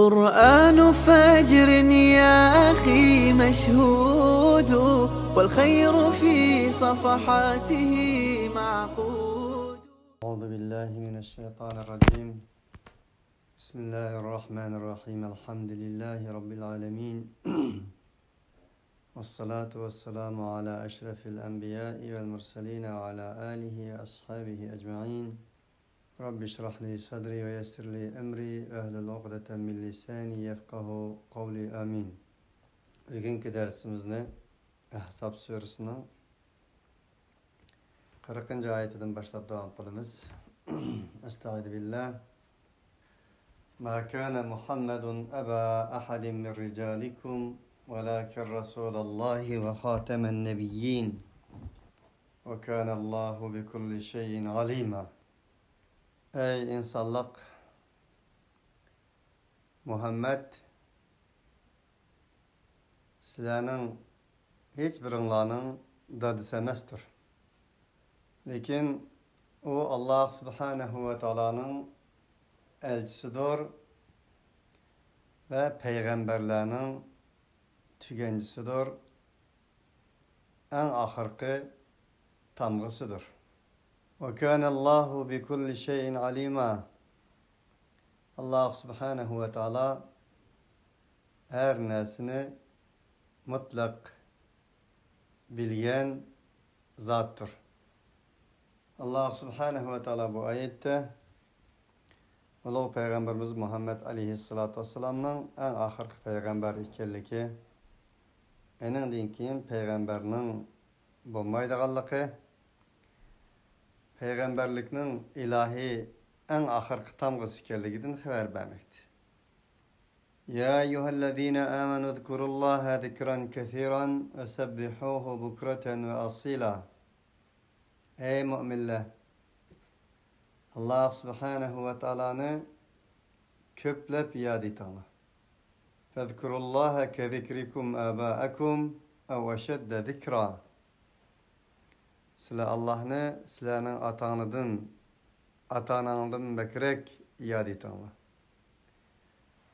قرآن فجر يا أخي مشهود والخير في صفحاته معقود. أعوذ بالله من الشيطان الرجيم. بسم الله الرحمن الرحيم. الحمد لله رب العالمين. والصلاة والسلام على أشرف الأنبياء والمرسلين وعلى آله وأصحابه أجمعين. رب اشرح لي صدري ويسر لي أمري واhlul uqdeten min lisani yefqahu kavli amin. Bugünkü dersimizde Ahzab suresinin 40. ayetinden başlayıp devam kılımız. Estaizu billah. Ma kana Muhammedun eba ahadin min ricalikum velakin Rasulallahi ve hatemen nebiyyin ve kânallâhu bi kulli şeyin alîmâ. Ey insanlık, Muhammed sizlerinin hiçbirinlarının dadısı emestir. Lekin o Allah subhanehu ve Taala'nın elçisidir ve peygamberlerinin tügencisidir. En ahırkı tamgısıdır. وَكَانَ اللّٰهُ بِكُلِّ شَيْءٍ عَلِيمًا. Allah subhanehu ve Teala her nesini mutlak bilgen zattır. Allah subhanehu ve Teala bu ayette Ulu Peygamberimiz Muhammed aleyhissalatu vesselam'ın en ahırkı peygamber ikenligi, enin keyin peygamberinin bulmaydiganligi, peygamberlikning ilahi en ahırkı tamgısı ikenligidan haber vermekte. Ya eyyühellezine amenu zkurullaha zikran kethiran ve sebbihuhu bukreten ve asila. Ey müminler! Allah subhanehu ve Taala'nı köplep yad etiniz. Fezkurullaha kezikrikum abâekum ev eşedde zikra. Sizler Allah'ını sizlerinin ata-ananızdan bekrek yad etiniz.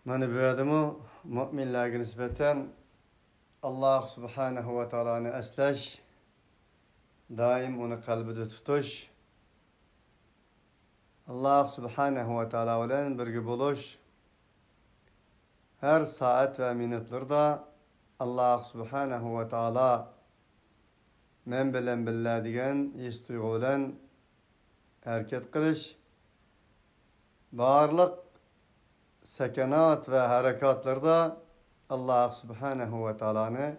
Mana bu adamı müminlerge nispeten Allah subhanehu ve Taala'nı eslash, daim onu kalbide tutuş, Allah subhanehu ve Teala bilen birge buluş, her saat ve minutlarda Allah subhanehu ve Teala men bilen billah degan his tuyg'u bilan hareket qilish, barliq sakanat ve harekatlarda Allah subhanehu ve Teala'nı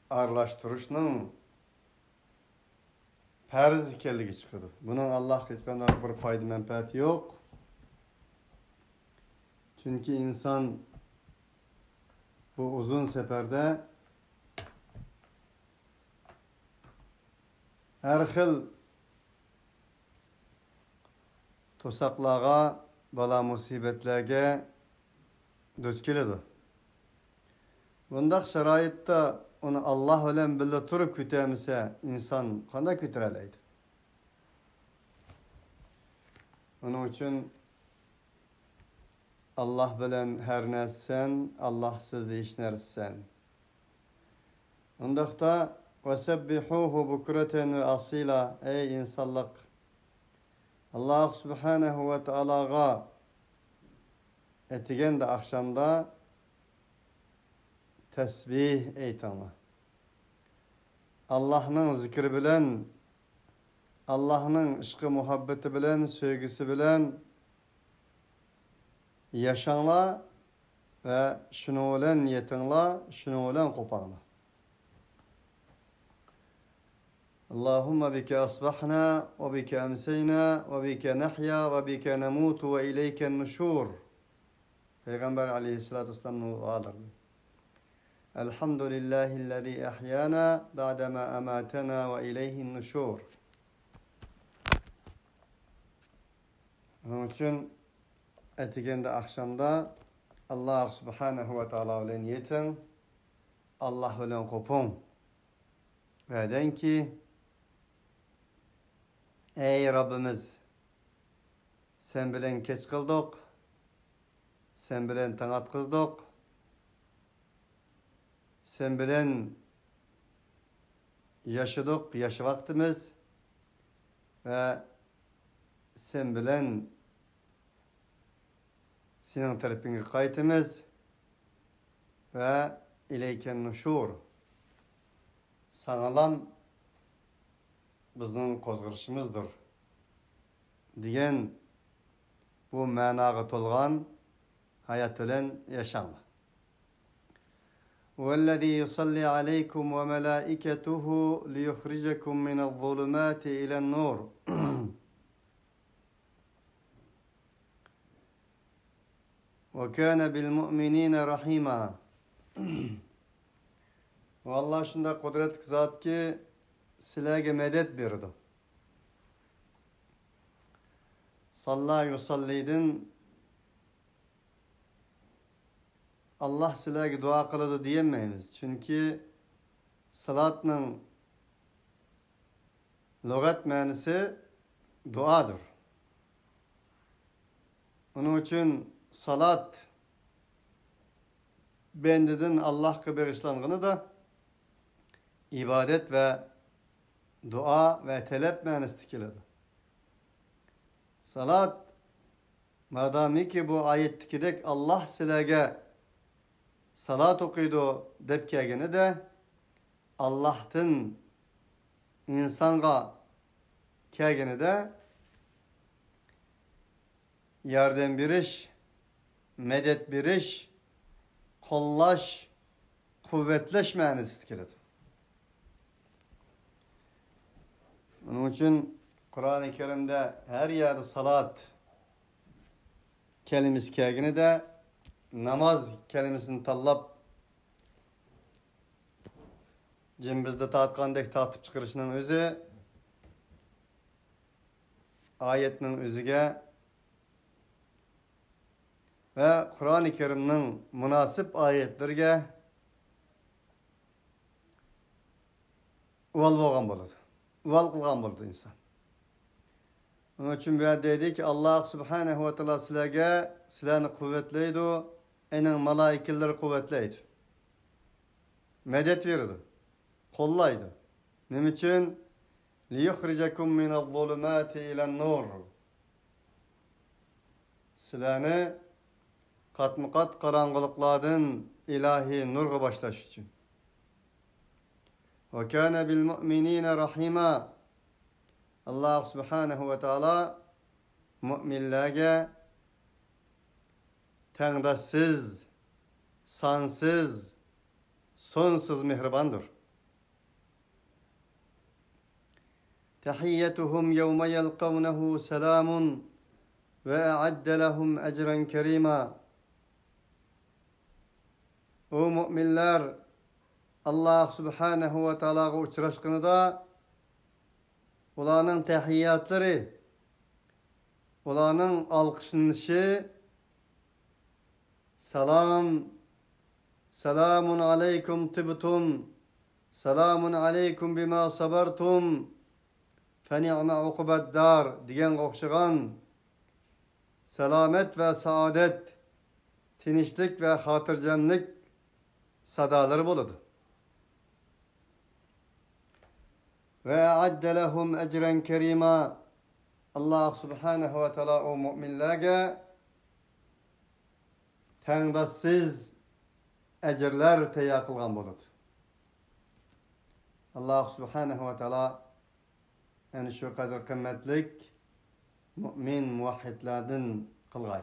aralashtirishning farz ekanligi chiqadi. Bunun Allah hech qanday bir foyda manfaati yo'q. Chunki inson bu uzun seferde her xil to'saqlarga, bala musibatlarga duch keladi. Bundaq sharoitda onu Allah bilan birga turib ko'tarmasa, inson qanday ko'tara oladi? Onun uchun Allah bilan her narsan, Allahsiz hech narsan. Undaqda vesebbihuhu bukratan ve asila. Ey insanlık! Allah subhanehu ve Teala'ga etigen de akşamda tesbih eytana. Allah'ın zikri bilen, Allah'ın ışkı muhabbeti bilen, sevgisi bilen yaşanla ve şunu bilen yetinla, şunu bilen koparla. Allahümme bike asbahna ve bike emseyna ve bike nahya ve bike nemutu ve ileyken nuşur. Peygamber aleyhissalatü vesselam'ın duadır. Elhamdülillahillezî ahyana ba'dema amatena ve ileyhin nuşur. Onun için etigende akşamda Allah subhanehu ve Teala bilen yetin, Allah bilen kopun. Ve den ki, ey Rabbimiz, sen bilen keç kıldık, sen bilen taң atkızdık. Sen bilen yaşadık, yaşı vaktimiz ve sen bilen senin tarafına kaytımız ve ileyken nuşur. Sanalam bizning kozgırışımızdır diyen bu managa tolgan hayat bilen yaşanma. وَالَّذِي يُصَلِّي عَلَيْكُمْ وَمَلَائِكَتُهُ لِيُخْرِجَكُمْ مِنَ الظُّلُمَاتِ إِلَى النُّورِ وَكَانَ بِالْمُؤْمِنِينَ رَحِيمًا. Vallahi şunda kudretlik zat ki sizlerge medet berdi. Sallallahu yusalliydin Allah sizlerge dua kılıdı diyemeyiz. Çünkü salatның lügat manisi duadır. Onun için salat bendiden Allah'a berişlangını da ibadet ve dua ve talep manisi tikiledi. Salat madami ki bu ayettikidek Allah sizlerge salat okuydu dep kelgeni de Allah'tın insanga kelgeni de yardım beriş, medet beriş, kollaş, kuvvetleş manisi tikiledi. Onun için Kur'an-ı Kerim'de her yerde salat kelimesi kelgeni de namaz kelimesini tallap cimbizde tatqandek tatip çıkırışının özü ayetinin özüge ve Kur'an-ı Kerim'nin münasip ayetlerge uval bolgan boladı. Uval kılgan boladı insan. Onun için bir dedi ki Allah Subhanahu ve Teala sizlerge sizlerini kuvvetleydi, enin malaikeleri kuvvetleydi. Medet verdi, kollaydı. Ne için? لِيُخْرِجَكُمْ مِنَ الظُّلُمَاتِ إِلَى النُّورِ sizlerini katmıkat karanlıklardan ilahi nurga başlaş için. وَكَانَ بِالْمُؤْمِنِينَ رَحِيمًا Allah Subhanahu ve Teala müminlerge tengdaşsız, sansız, sonsuz mihribandır. Tehiyyetuhum yevme yelkavnehu selamun ve e'adde lehum ecren kerima. O müminler Allah Subhanahu ve Teala'ya uçraşkınıda ulanın tehiyyatları, ulanın alkışlanışı selam, selamun aleykum tibtum, selamun aleykum bima sabartum, fe ni'me ukubeddar diyen okşagan selamet ve saadet, tinişlik ve hatırcemlik sadaları buludu. Ve adde lehum ecren kerima Allah Subhanahu ve Teala o müminlerge tengdaşsız ecirler teyya kılgan buludu. Allah Subhanahu ve Teala yani şu kadar kıymetlik mümin muvahhidlerden kılgay.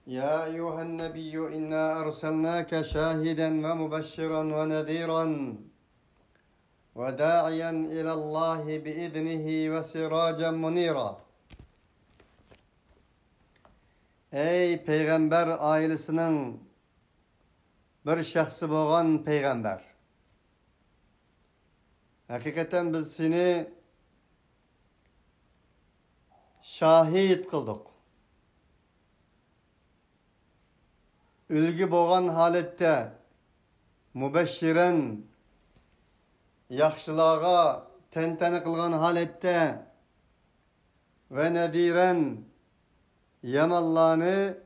Ya eyyuhen nebiyyü inna erselnâke şahiden ve mübeşşiran ve nedîran ve dâ'iyen ilallâhi biiznihi ve sirâcen munîrâ. Ey peygamber ailesinin bir şahsı boğan peygamber. Hakikaten biz seni şahit kıldık. Ülgü boğan halette mübeşşiren yaxşılığa tenteni kılgan halette ve nediren Yamallarını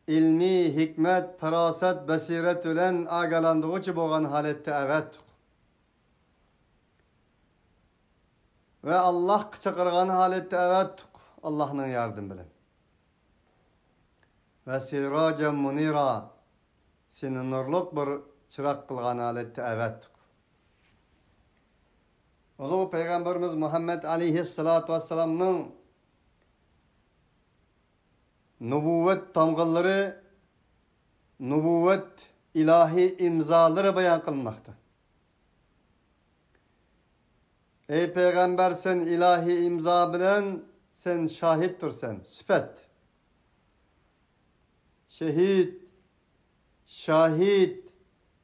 ilmi, hikmet, faraset, besiret ölen agalandığı boğan halette evet. Ve Allah çakırgan halette evet. Allah'ın yardım bilen. Ve siracen munira. Senin nurluk bir çırak kılgan halette evet. Ulu Peygamberimiz Muhammed Aleyhissalatu Vesselam'nın nübüvvet tamgılları, nübüvvet ilahi imzaları beyan kılmakta. Ey Peygamber sen ilahi imza bilen sen şahittir sen, süpet. Şehit, şahit,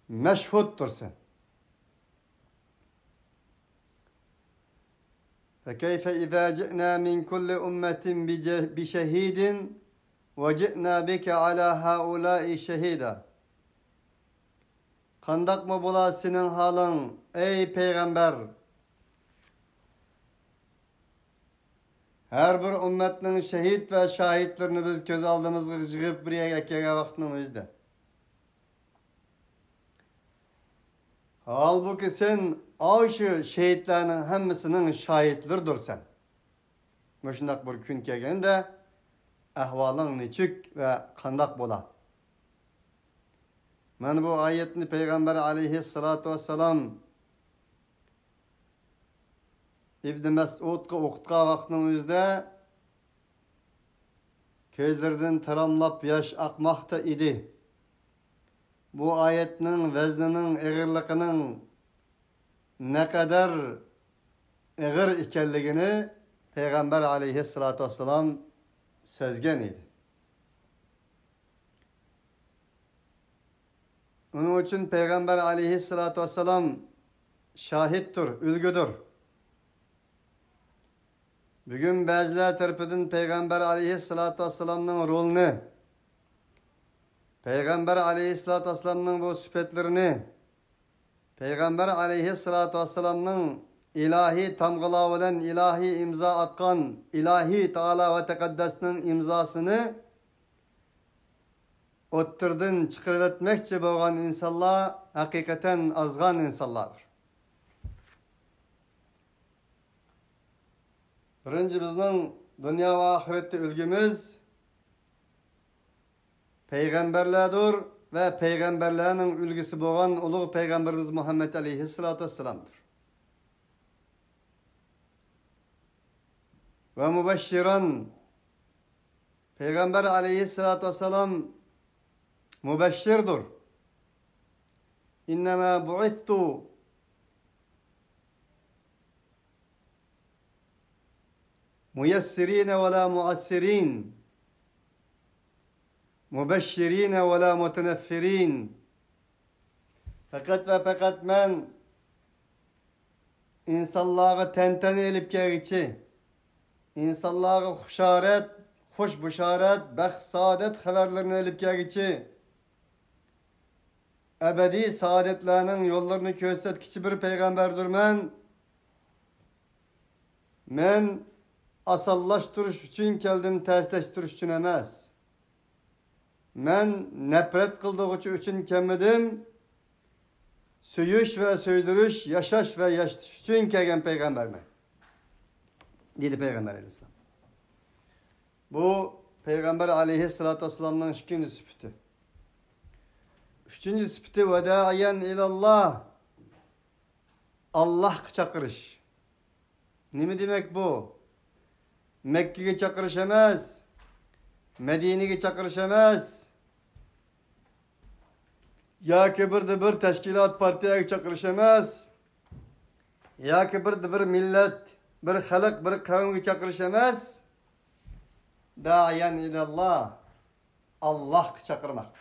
meşhuttur sen. فَكَيْفَ اِذَا جِئْنَا مِنْ كُلِّ اُمَّةٍ بِشَهِيدٍ وَجِئْنَا بِكَ عَلَى هَؤُلَاءِ شَهِيدًا. Kandak mı bula senin halın ey Peygamber? Her bir ümmetinin şehit ve şahitlerini biz göz aldığımızda çıkıp bir yere vaktimizde. Halbuki sen aşı şehitlerinin hemmisinin şahitlidir sen. Müşündak bir gün gelgende ahvalın neçük ve kandak bola. Ben bu ayetini Peygamber Aleyhissalatu Vesselam İbn Mesud'ga okutqa vaxtının özde közlerden taramlap yaş akmakta idi. Bu ayetinin vezninin, eğirlikinin ne kadar eğir ikenligini Peygamber Aleyhissalatu Vesselam sezgen idi. Onun için Peygamber Aleyhissalatu Vesselam şahittir, ülgüdür. Bugün bazılar tarafından Peygamber Aleyhissalatu Vesselam'ın rolünü, Peygamber Aleyhissalatu Vesselam'ın bu süpetlerini, Peygamber Aleyhissalatu Vesselam'ın ilahi tamgılavılan, ilahi imza atkan, ilahi Teala ve Tekaddes'nin imzasını otturdun çıkarıvetmekçe boğan insanlar hakikaten azgan insanlar. Birinci bizning dünya ve ahirette ülgümüz peygamberlerdir ve peygamberlerin ülgüsü boğan ulu Peygamberimiz Muhammed Aleyhissalatu Vesselam'dır. Ve mübeşşiran Peygamber Aleyhissalatu Vesselam mübeşşirdir. İnnemâ bu'ittu مُيَسِّرِينَ وَلَا مُعَسِّرِينَ مُبَشِّرِينَ وَلَا مُتَنَفِّرِينَ. Fakat ve fakat men insanları tentene elip gelgiçi, insanları huşaret, hoş buşaret, bəxt saadet haberlerini elip gelgiçi, ebedi saadetlerinin yollarını gösterkiçi bir peygamberdir men asallaştırış için geldim, tersleştiriş için emez. Men nefret kıldığı için kelmedim, söyüş ve söydürüş, yaşaş ve yaşatış için gelgen peygamberime. Dedi Peygamber Aleyhisselam. Bu Peygamber Aleyhisselatü Vesselam'ın ikinci sıfatı. Üçüncü sıfatı vedâyen ilallah. Allah çakırış. Ne mi demek bu? Mekke'ye çakırış emez, Medine'ye çakırış emez, ya ki bir teşkilat partiye çakırış emez, ya ki bir millet, bir halk, bir kavimge çakırış emez, dayen ilallah, Allah çakırmak.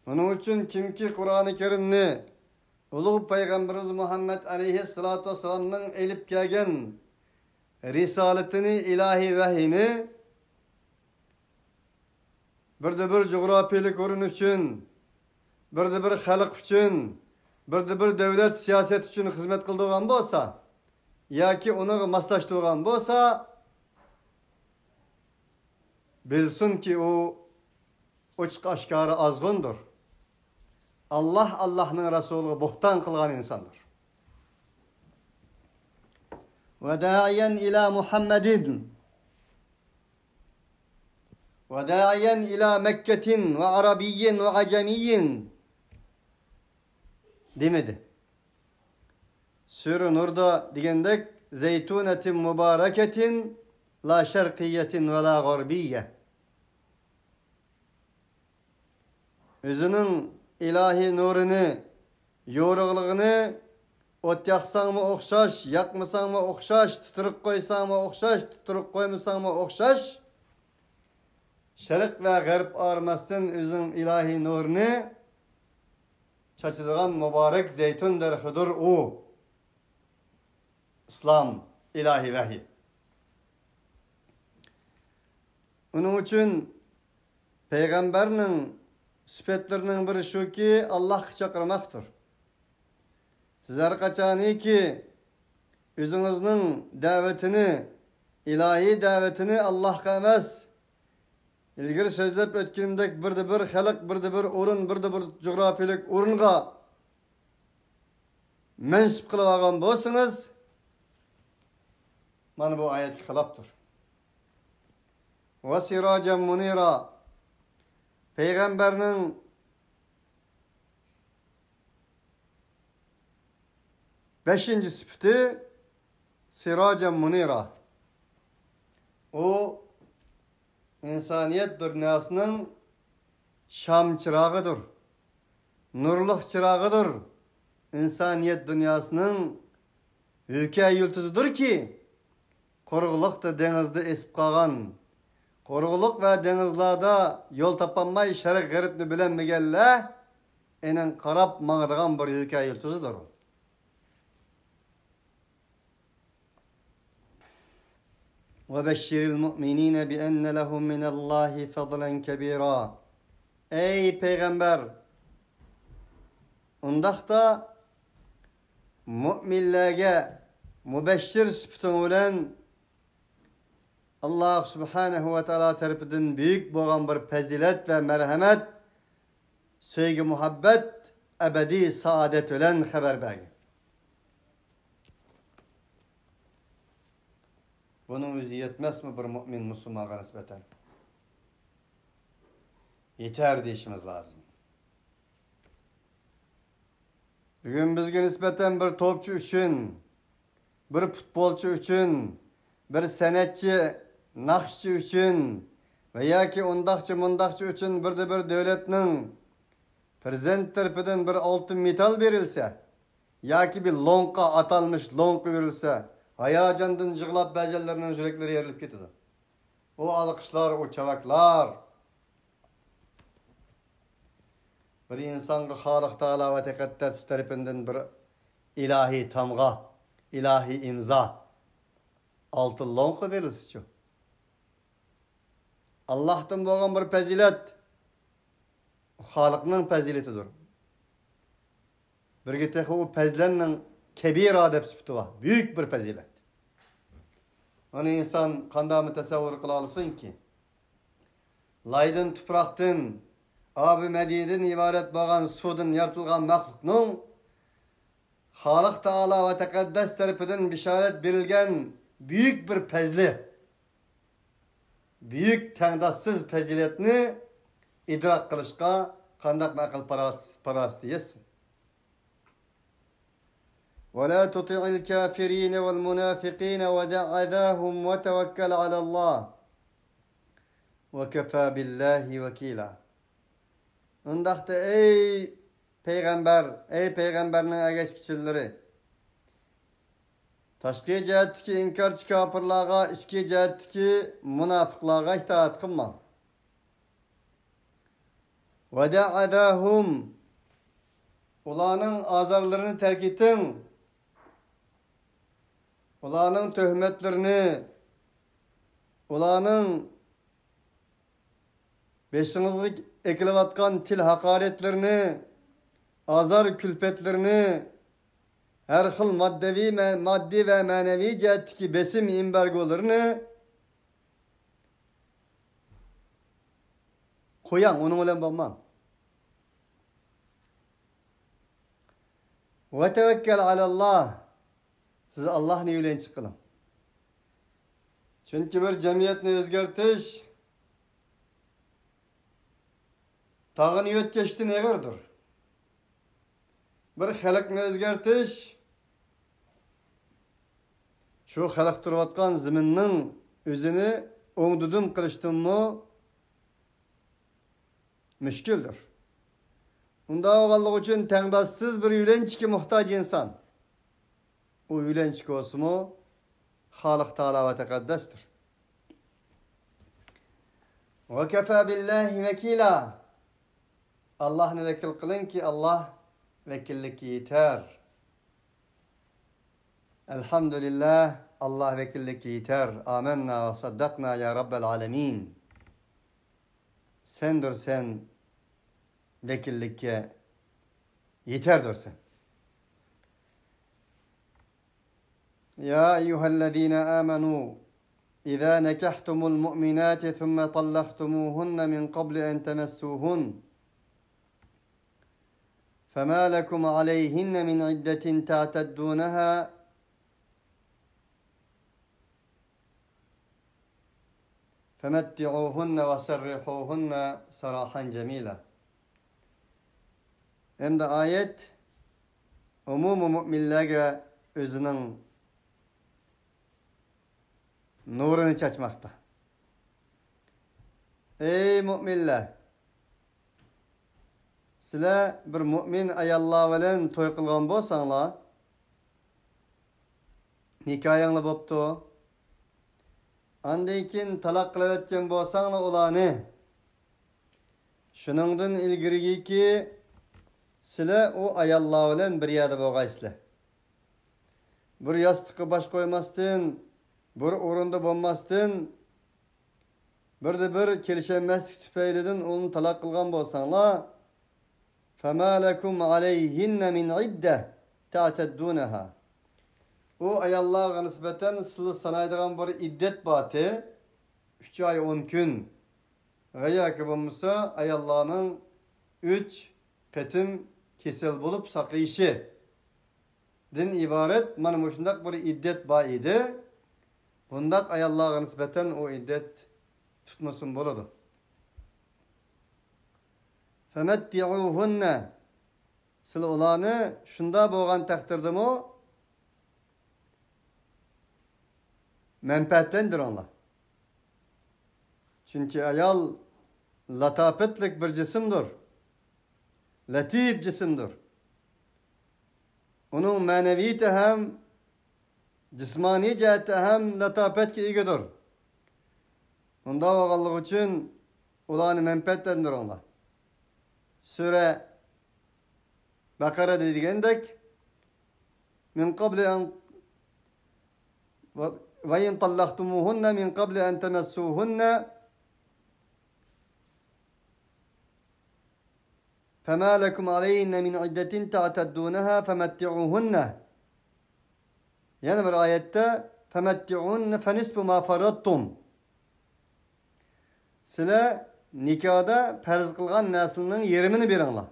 Onun için kimki Kur'an-ı Kerim'ni Ulu Peygamberimiz Muhammed Aleyhissalatu Vesselam'ın elip gelgen risaletini, ilahi vahyini bir coğrafiyelik orun için, bir halk için, bir devlet siyaset için hizmet kıldığın bolsa, ya ki onu maslaştırgan bolsa, bilsin ki o uçuk aşkarı azgındır. Allah'ın Resulü buhtan kılgan insandır. Ve da'iyen ila Muhammedin ve da'iyen ila Mekke'tin ve Arabiyyin ve Acemiyyin demedi. Sure-i Nur'da digendek zeytunetin mübareketin la şerkiyetin ve la garbiyye. Özünün ilahi nurunu, yoruqlığını ot yaksan mı okşaş, yakmasan mı okşaş, tuturup koysan mı okşaş, tuturup koymasan mı okşaş. Şerq ve garip ağırmasın özün ilahi nurunu çaçıdığan mübarek zeytun derhidir o. İslam ilahi vahiy. Onun için Peygamberinin süpetlerinin biri şu ki Allah çakırmaktır. Sizler kaçani ki özünüzün davetini, ilahi davetini Allah'a emas, ilgiri sözlep ötkünümdek bir halak, bir orun, bir coğrafilik orunga mensup kılıp ağam bolsunuz, mana bu ayet xilaptır. Ve siracen munira, Peygamberinin 5. sıfatı siracen munira. O insaniyet dünyasının şam çırağıdır. Nurluk çırağıdır. İnsaniyet dünyasının ülke yıldızıdır ki korulukta denizde esip kalan, koruluk ve denizlerde yol tapanmay şerek garipni bilen migelle enen karab mağdığan bir ülke yıldızıdır. وَبَشِّرِ الْمُؤْمِنِينَ بِأَنَّ لَهُمْ مِنَ اللّٰهِ فَضْلًا كَب۪يرًا. Ey Peygamber! Ondakta müminlerge mübeşşir süptün olan Allah Subhanahu ve Teala tarafından büyük boğan bir fazilet ve merhamet, sevgi, muhabbet, ebedi saadet olan haber belge. Bunun özü yetmez mi bir mümin Müslümana nispeten? Yeter deyişimiz lazım. Bugün bizge nispeten bir topçu üçün, bir futbolcu üçün, bir sanatçı, nakşçı üçün veya ki ondakçı mundakçı üçün bir devletinin prezident tarafından bir altın metal verilse, ya ki bir lonka atalmış lonka verilse, hayacandan jığlap bejellerinin yürekleri yerilip ketidi. O alkışlar, o çavaklar bir insanға Halik Teala ve Tekaddes tarafından bir ilahi tamga, ilahi imza altın lonka verilse. Allah'tan boğan bir fazilet Halik'nin faziletidir. Bir gittik o fazilenin kebira dep süptü var. Büyük bir fazilet. Onu insan kandamı tasavvur kıla alsın ki laydın tupraktın abi mediyeden ibaret boğan sudun yartılgan mahluknun Halik Teala ve Tekaddes tarafından bişaret verilgen büyük bir fazli, büyük tengdassız faziletini idrak kılışka kandak makıl parası yesin. وَلَا تُطِعِ الْكَافِرِينَ وَالْمُنَافِقِينَ وَدَعْ أَذَاهُمْ وَتَوَكَّلْ عَلَى اللّٰهِ وَكَفَى بِاللّٰهِ وَكِيلًا. Ondakta ey peygamberinin egeç kişileri, taşkı cihetteki inkarcı kafirlağa, işki cihetteki münafıklığa itaat kılma. وَدَعْ أَذَاهُمْ Ulanın azarlarını terk etin. Ulanın töhmetlerini, ulanın beşinizlik ekilevatkan til hakaretlerini, azar külpetlerini, her xil maddi ve manevi cihetteki besim imbergolarını koyan, onun bilen bolmam. Ve tevekkel alallah. Siz Allah'ın iyiliğini kılın. Çünkü bir cemiyetini özgertiş, tağını yötkeşti neğirdir. Bir halkını özgertiş, şu halk turvatkan ziminin özünü oңdudum kılıştın mı müşküldür. Unda oğallık için teңdaşsız bir ülençki muhtaç insan. O ülençki olsun mu Halik Teala ve Tekaddes'tir. Ve kefa billahi vekila. Allah'ını vekil kılın ki Allah vekillik yeter. Elhamdülillah Allah vekillik yeter. Amenna ve saddakna ya Rabbel alemin. Sendir sen vekillikke yeterdir sen. Ya eyyühellezine amenu İzâ nekahtumul mu'minâti thumme tallaktumuhunne min qabli en temessuhun فَمَا لَكُمْ عَلَيْهِنَّ مِنْ عِدَّةٍ تَعْتَدُّونَهَا فَمَتِّعُوهُنَّ وَسَرِّحُوهُنَّ سَرَاحًا جَمِيلًا. Hem de ayet umumu müminlerge özünün nurunu çaçmakta. Ey müminler! Sizler bir mümin ayallar bilen toy kılgan bolsaňlar, nikahyňlar bopdy. Andan keyin talak kılıp etken bolsaňlar ulany. Şuningdan ilgiriki sizler o ayallar bilen bir ýerde bolgaysizlar. Bir ýastyka baş koymasdan, bir orunda bolmasdan, bir kelişenmezlik tüpeýleden onu talak kılgan bolsaňlar, فَمَا لَكُمْ عَلَيْهِنَّ مِنْ عِدَّةٍ تَعْتَدُّونَهَا. O ayallarga nisbeten sizi sanaydıgan bir iddet batı, 3 ay 10 gün veya ki bolmasa ayallarının 3 petim kesel bulup saklayışı din ibaret mana muşundak bir iddet ba idi. Bundak ayallarga nisbeten o iddet tutmasın boladı. فَمَتِّعُوهُنَّ. Siz olanı şunda boğan takdirdim o menfaatlendir onlar. Çünkü ayal latafetlik bir cisimdir. Latif cisimdir. Onun maneviyeti hem cismani cihette hem latafet ki iyidir. Onda oğallık için olanı menfaatlendir onlar. Sure Bakara dediğindek min qabli en ve in tallaktumuhunne min qabli en temessuhunne فَمَا لَكُمْ عَلَيْهِنَّ مِنْ عِدَّةٍ تَعْتَدُّونَهَا فَمَتِّعُوهُنَّ. Yani bir ayette فَمَتِّعُونَ فَنِسْبُ مَا فَرَدْتُمْ. Sile nikahda perz kılgan neslinin yerimini berinler.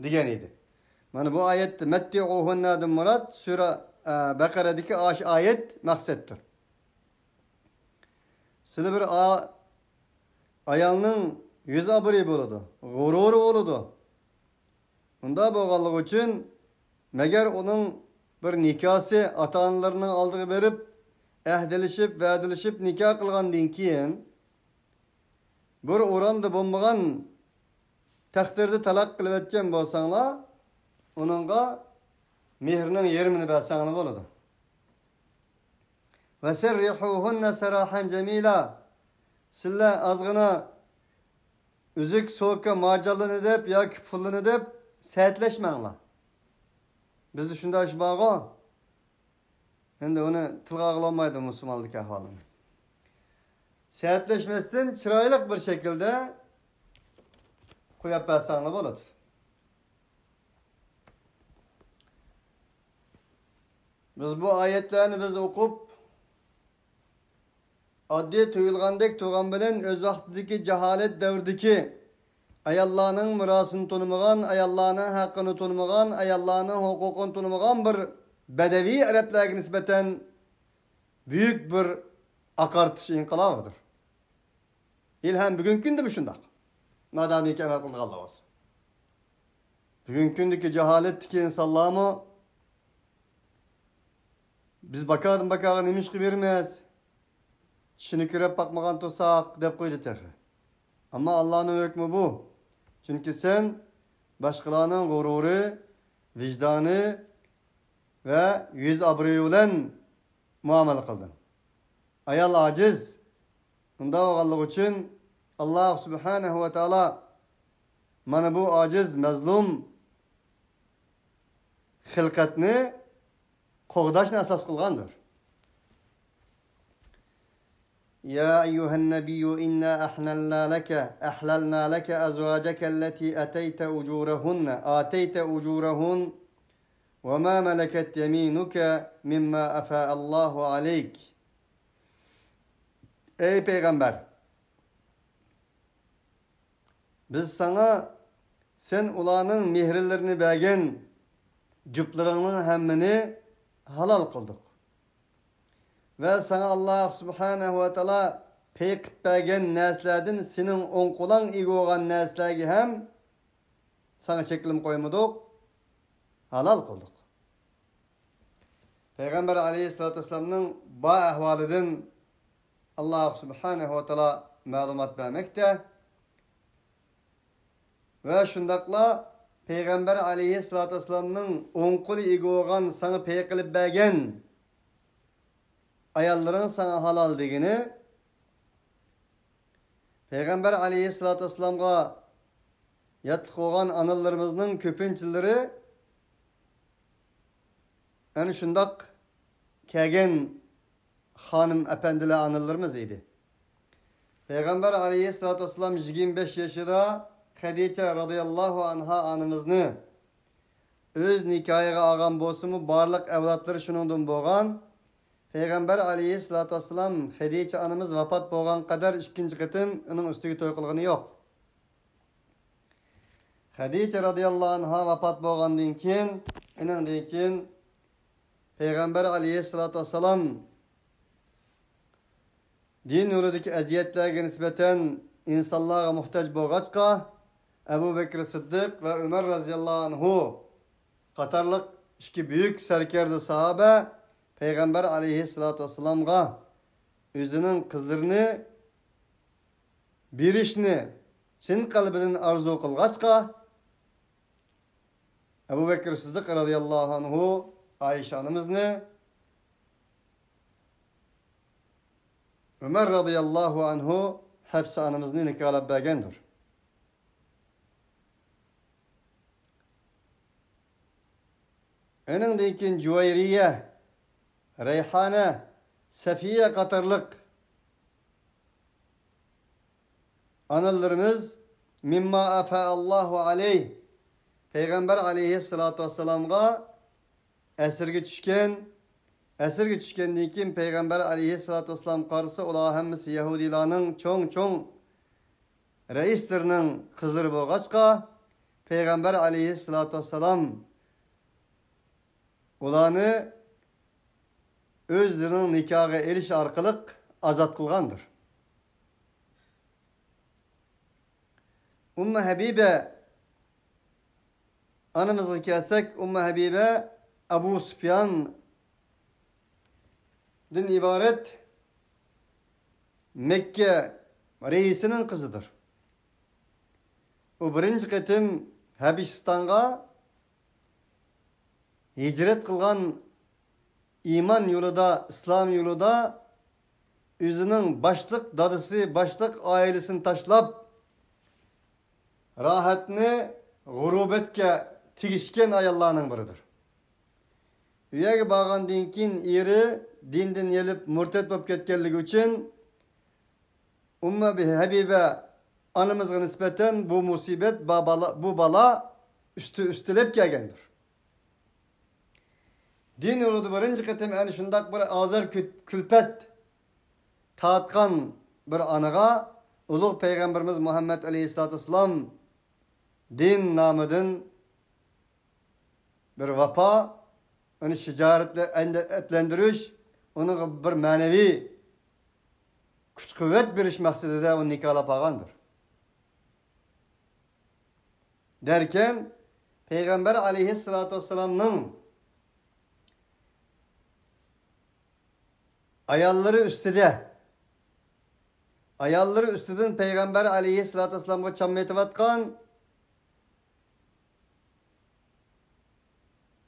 Digen idi. Yani bu ayette metti'uhunnadan murat Sure Bakara'daki ayet maksettir. Sile bir ayalının yüz abri boludu. Gururu oludu. Bunda boğallık için meger onun bir nikası ata-analarının aldığı verip ehdelişip ve edilişip nikah kılgan dinkiyen bir oranda bolmagan takdirde talak kılıp etken bolsaňlar onunğa mehrinin yerimini berseňler bolady. Ve serrihuhunna sarahan jamila. Sizler azgına üzük soğukka macalyny edip ya küpullyny edip sätleşmeňler. Biz şunda iş baga. Endi onu tılga kılamaydı musulmanlyk ahwalyny. Sätleşmesden çyraýlyk bir şekilde koyap berseňler bolady. Biz bu ayetlerini okup Addi tuyulgandek tuğan bilen öz vaxtideki cehalet devrdeki ayallarının mirasını tanımagan, ayallarının hakkını tanımagan, ayallarının hukukunu tanımagan bir bedevi Araplarga nispeten büyük bir akartış inkılabıdır. İlham bugün günde bu şundak. Madem ki emel kıldık Allah olsun. Bugün gündeki cehaletteki insanlarımı biz bakarın imiş ki vermez. Çişini kürep bakmagan tursak dep koydu terhi. Ama Allah'ın hükmü bu. Çünkü sen başkalarının gururu, vicdanı ve yüz abroyu bilen muamele kıldın. Ayal aciz. Bunda oğallık için Allah subhanahu ve teala mana bu aciz, mezlum hilkatni qoğdaşını asas kılgandır. Ya eyyuhen nebiyyü inna ahlalna leke azvaceke elleti ateyte ucurahun ve ma meleket yeminuke mimma afa'allahu aleyk. Ey Peygamber! Biz sana sen ulanın mihirlerini bergen cüplerinin hemmini halal kıldık. Ve sana Allah subhanahu ve teala peyk bergen neslerden senin onkulan iyi olan neslergi hem sana çekilim koymadık, halal kıldık. Peygamber aleyhissalatü vesselam'ın bu ahvalidin Allah subhanahu ve teala malumat vermekte. Ve şundakla Peygamber aleyhissalatü vesselam'ın onkulu igi olan sana peyk kılıp bergen ayalların sana halal degini Peygamber aleyhissalatü vesselam'a yatlık olan analarımızın köpünçileri yani şundak kegen hanım efendiler analarımız idi. Peygamber aleyhissalatü vesselam 25 yaşında Hadice radıyallahu anha anımızını öz nikahıga ağam bolsumu barlık evlatları şunundan boğan Peygamber aleyhissalatü vesselam Hadice anımız vafat boğan kadar ikinci kıtım onun üstüge toy kılgını yok. Hadice radıyallahu anha vafat boğandan keyin ondan keyin Peygamber aleyhissalatü vesselam din yolundaki eziyetlerge nispeten insanlara muhtaç boğaçka Ebu Bekir Sıddık ve Ömer radıyallahu anhu Katarlık iki büyük serkerdi sahabe Peygamber aleyhissalatü vesselam'a özünün kızlarını bir işini çin kalbinin arzu kılgaçka Ebu Bekir Sıddık radıyallahu anhu Ayşe anımızını Ömer radıyallahu anhu hepsi anımızını nikahla bergendir. Önündeki Cüveyriye, Reyhane, Sefiye Katarlık analarımız mimma afa'allahu aleyh Peygamber aleyhissalatu vesselam'a esirge düşkenden keyin Peygamber aleyhissalatu vesselam karısı ola hemmisi Yahudilarning çoğ reislerinin kızları boğaçka Peygamber aleyhissalatu vesselam ulanı özlerinin nikahı eriş arkalık azat kılgandır. Ümmü Habibe anımızı kelsek Ümmü Habibe Ebu Süfyan din ibaret Mekke reisinin kızıdır. O birinci kıtım Habeşistan'a hicret kılgan iman yolunda, İslam yolunda özünün başlık dadısı, başlık ailesini taşlap rahatını gurubetke tigişken ayallarının biridir. Üyege bağan dinkin iri dinden gelip murtet bop ketkenligi için Ümmü Habibe anımızga nispeten bu musibet, bu bala üstülep kelgendir. Din yoludu birinci kıtım yani şundak bir azar külpet tatkan bir anıga ulug' Peygamberimiz Muhammed Aleyhisselatü Vesselam din namıdın bir vapa, onu şicaretle etlendiriş, onu bir manevi kuch kuvvet beriş maksadida onu nikahlab algandır. Derken Peygamber Aleyhisselatü Vesselam'nın ayalları üstüden Peygamber Aleyhisselatü Vesselam'a çam etivatkan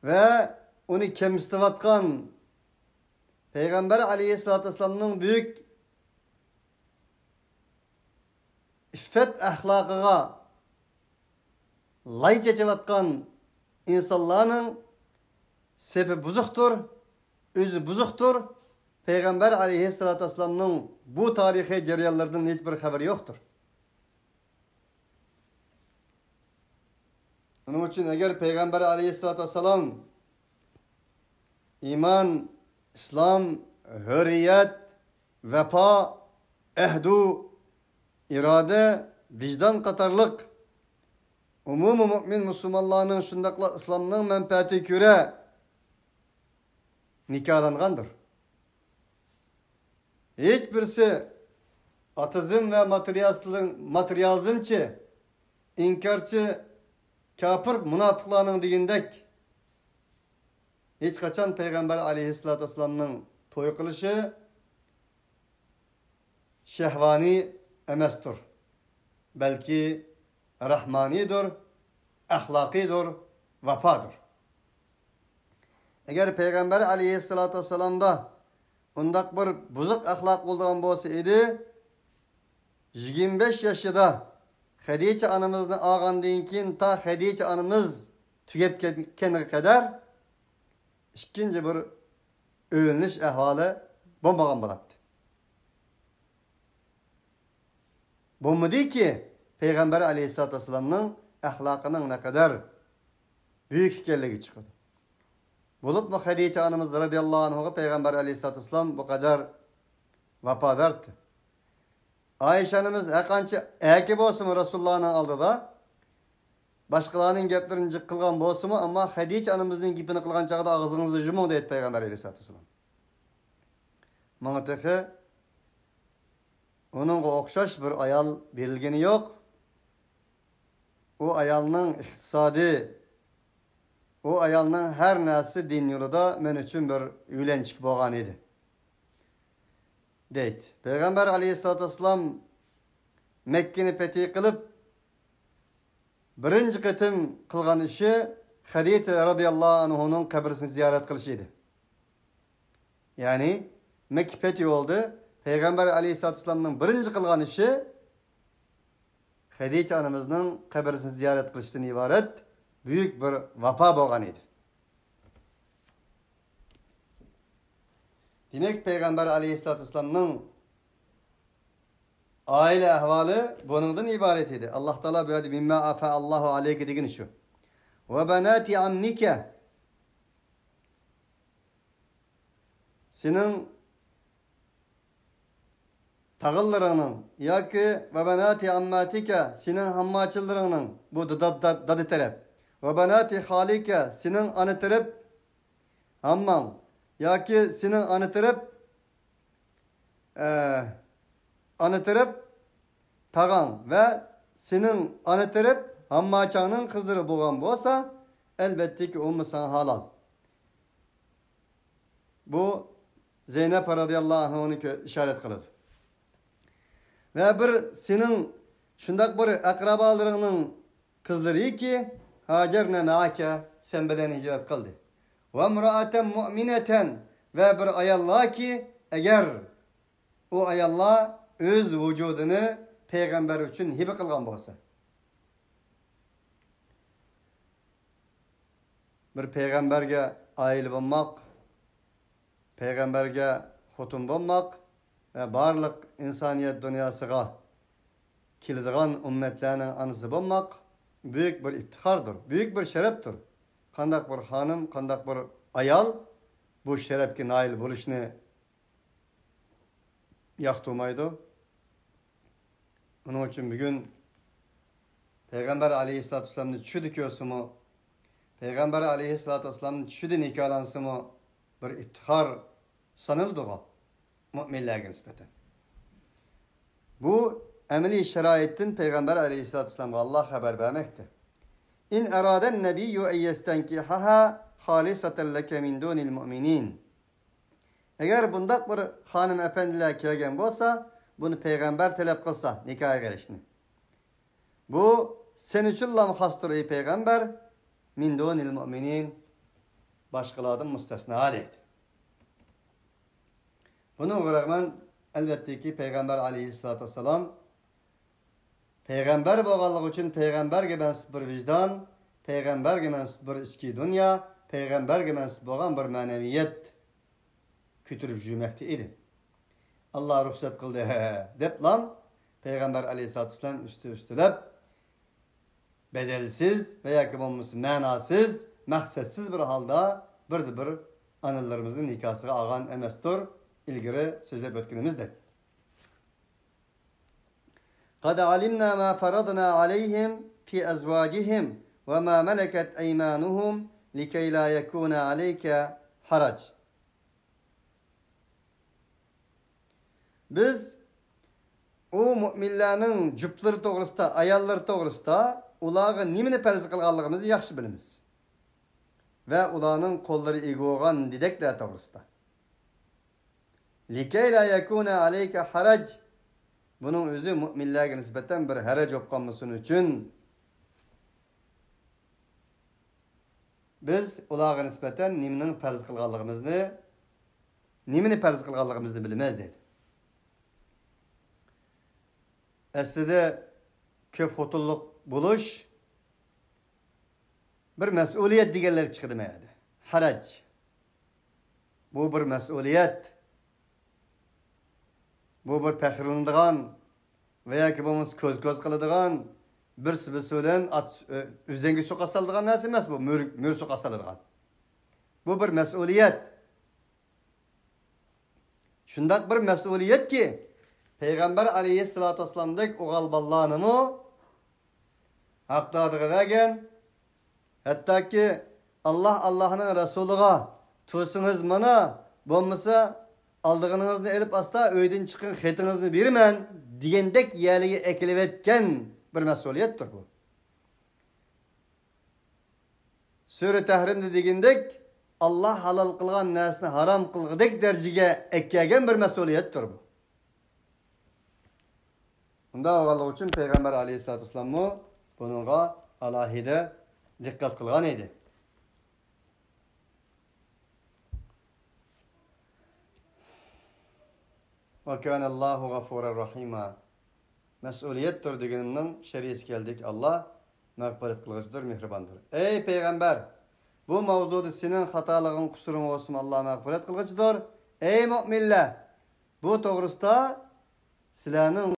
ve onu kemsitivatkan Peygamber Aleyhisselatü Vesselam'nın büyük iffet ahlakıga lay çeçevatkan insanların sebebi buzuktur, özü buzuktur. Peygamber Aleyhisselatü Vesselam'nın bu tarihi cereyanlardan hiçbir haberi yoktur. Onun için eğer Peygamber Aleyhisselatü Vesselam iman, İslam, hürriyet, vefa, ehdu, irade, vicdan katarlık umumu mümin Müslümanlarının şundakla İslam'ın menfaati göre nikahlangandır. Hiçbirisi atizm ve materyalizmçi, inkarçı, kafir münafıklarının degindek hiç kaçan Peygamber Aleyhisselatü Vesselam'ın toy kılışı şehvani emestir. Belki rahmanidir, ahlakidir, vafadır. Eğer Peygamber Aleyhisselatü Vesselam'da ondak bir buzuk ahlak olduğun bolsa idi, 25 yaşında Hadice anamızın ağandan keyin ta Hadice anamız tügep ketgeniga kadar ikinci bir öğreniş ahvali bo'lmagan bo'ladi. Bo'lmadi ki Peygamber Aleyhisselatü Vesselam'ın ahlakının ne kadar büyük ekanligi chiqadi. Bulup mu Hadice anamız radıyallahu anh'a Peygamber Aleyhisselatü Vesselam bu kadar vafadardı. Ayşe anamız qancha eki bolsun Resulullah'ın aldıda başkalarının geplerini kılgan bolsun ama Hadice anamızın gipini kılgan çağda ağzınızı yumung deydi Peygamber Aleyhisselatü Vesselam. Mağtaki onun okşaş bir ayal verilgeni yok. O ayalının iktisadi, o ayalının her nesi din yolunda men üçün bir üylençik boğan idi. Deydi. Peygamber Aleyhisselatü Vesselam Mekke'ni fethi kılıp birinci kıtım kılgan işi Hadice radıyallahu anh'unun kabrisini ziyaret kılışıydı. Yani Mekke fethi oldu. Peygamber Aleyhisselatü Vesselam'ın birinci kılgan işi Hadice anamızın kabrisini ziyaret kılıştığını ibaret büyük bir vapa boğan idi. Demek Peygamber Aleyhisselatü Vesselam'ın aile ahvali bunundan ibaret idi. Allah Teala böyle mimma afa Allahu aleyke degen şu. Ve banati ammike senin tağıllarının ya ki ve banati ammatike senin hammaçılarının bu dadı taraf. Ve banati halike senin anı taraf hammam ya ki senin anı taraf tağan ve senin anı taraf hammaçanın kızları boğan bolsa elbette ki o sana halal. Bu Zeynep radıyallahu anh onu işaret kılır. Ve bir senin şundak bir akrabalarının kızları ki Hacerne me'ake sen bilen hicret kıldı. Ve emra'aten mu'mineten ve bir ayallah ki eğer o ayallah öz vücudunu peygamber için hibe kılgan bolsa. Bir peygamberge aile olmak, peygamberge hutun olmak ve barlık insaniyet dünyasıga kildigan ümmetlerinin anısı olmak büyük bir iftihardır, büyük bir şereftir. Kandak bir hanım, kandak bir ayal bu şerefki nail buluşunu yoqtirmaydi. Onun için bugün Peygamber aleyhissalatü vesselam'ın tushudi ko'rsimi, Peygamber aleyhissalatü vesselam'ın tushudi nikohlansimi bir iftixor sanildiği müminlerge nispeten. Bu ameliy sharoitdan Peygamber aleyhissalatü vesselam'a Allah haber vermekte. İn eraden nebiyyü en yestenkihaha halisatan leke min dunil mu'minin. Eğer bundak bir hanım efendiler kelgen bolsa, bunu peygamber talep kılsa nikaha gelişini. Bu sen üçün lam hastur ey peygamber min dunil mu'minin başkalardan müstesna deydi. Bunun rağmen elbette ki Peygamber aleyhissalatü vesselam Peygamber boğallık için peygamberge mensup bir vicdan, peygamberge mensup bir içki dünya, peygamberge mensup boğan bir maneviyet kütürüp cümekte idi. Allah ruhsat kıldı dep lan Peygamber aleyhissalatü vesselam üstülep bedelsiz veya ki olması manasız, maksatsız bir halda bir anılarımızın nikahsıga ağan emestir, ilgiri söze ötkünümüzde. قَدْ عَلِمْنَا مَا فَرَضْنَا عَلَيْهِمْ فِي أَزْوَاجِهِمْ وَمَا مَلَكَتْ أَيْمَانُهُمْ لِكَيْ لَا يَكُونَ عَلَيْكَ حَرَجٍ. Biz o müminlerin cüpleri doğrusunda, ayalları doğrusunda ulağı nimini perzi kılganlığımızı yaxşı bilimiz. Ve ulanın kolları egoğan didekler doğrusunda. لِكَيْ لَا يَكُونَ عَلَيْكَ حَرَجٍ. Bunun özü müminlerge nispeten bir harac opqanmasın üçün biz ulağı nispeten nimini perzi kılganlığımızı bilmez dedi. Aslida köp xotinlik buluş bir mas'uliyet deganlar chiqdi. Haraj. Bu bir mas'uliyet. Bu bir faxrlanadigan veya ki bo'lmasa ko'z qiladigan birsi bilan o'zingga so'qa soladigan narsa emas bu, mo'r so'qa soladigan. Bu bir mas'uliyet. Shunday bir mas'uliyet ki Peygamber aleyhissalatü vesselam'daki oğal ballanımı haqladığı vergen, hatta ki Allah'ın Resulü'ne tuğsunuz bana, bo'lmasa aldığınızını elip asla öyden çıkın xetinizni berimen diyendek yerliği eklevetken bir mesuliyettir bu. Sure Tahrim'de degendek Allah halal kılgan narsini haram kılgıdek dereceye ekkagen bir mesuliyettir bu. Bunda oğallık için Peygamber aleyhissalatü vesselam'ı bununla alahide dikkat kılgan idi. وَكَانَ اللّٰهُ غَفُورًا رَحِيمًا. Mesuliyettir degenimden şeriyesi geldik. Allah mağfiret kılgıcıdır, mihribandır. Ey Peygamber! Bu mavzuda senin hatalığın, kusurun olsun, Allah mağfiret kılgıcıdır. Ey müminler! Bu doğrusta silahının